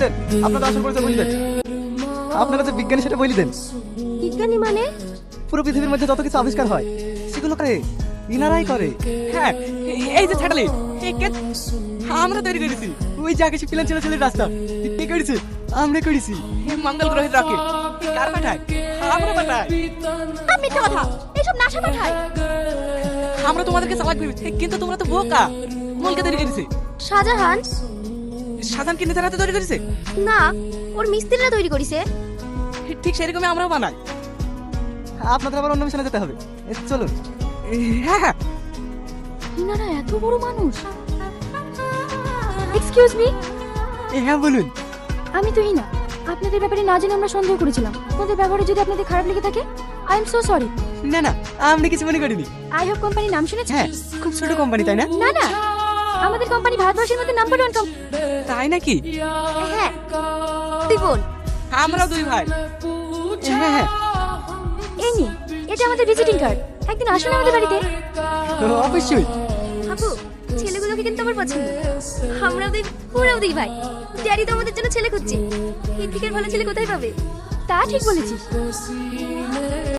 দেন আপনাদের আসল পরিচয় বলে দেন। আপনারা যে বিজ্ঞানী সেটা বলে দেন। বিজ্ঞানী মানে? পুরো পৃথিবীর মধ্যে যত কিছু আবিষ্কার হয় সেগুলো করে ইনারাই করে। হ্যাঁ, এই যে ছাড়ালি আমরা তৈরি করেছি। ওই যে আকাশে প্লেন চলাচলের রাস্তা কে করেছে? আমরা করেছি। মঙ্গল গ্রহের রকেট কার পাঠায়? আমরা পাঠাই। মিথ্যা কথা, এসব নাসা পাঠায়। আমরা তোমাদেরকে চালাক ভেবেছি, কিন্তু তোমরা তো বোকা। মলকে তৈরি করেছে শাহজাহান? সাধারণ কি নিজের হাতে তৈরি করেছে? না, ওর মিস্ত্রিরা তৈরি করেছে। ঠিক সেরকমই আমরাও বানাই। আপনাদের আবার অন্য মিশনে যেতে হবে, চলুন। হ্যাঁ হ্যাঁ, ইনারা এত বড় মানুষ। Excuse me. হ্যাঁ বলুন। আমি তো হিনা। আপনাদের ব্যাপারে না জেনে আমরা সন্দেহ করেছিলাম। আপনাদের ব্যবহারে যদি আপনাদের খারাপ লেগে থাকে, আই এম সো সরি। না না, আমরা কিছু মনে করিনি। আই হোপ কোম্পানির নাম শুনেছেন? হ্যাঁ, খুব ছোট কোম্পানি তাই না? না না, আমাদের কোম্পানি ভারতবর্ষের মধ্যে নাম্বার 1 কোম্পানি। তাই নাকি? হ্যাঁ, তুই বল। আমরাও দুই ভাই। হ্যাঁ হ্যাঁ, এই নিন, এটা আমাদের ভিজিটিং কার্ড। একদিন আসুন আমাদের বাড়িতে। অবশ্যই। আপু, ছেলেগুলোকে কিন্তু আমার পছন্দ। আমরা ওদের পুরো দুই ভাই। ড্যাডি তো আমাদের জন্য ছেলে খুঁজছে। এর থেকে ভালো ছেলে কোথায় পাবে? তা ঠিক বলেছিস।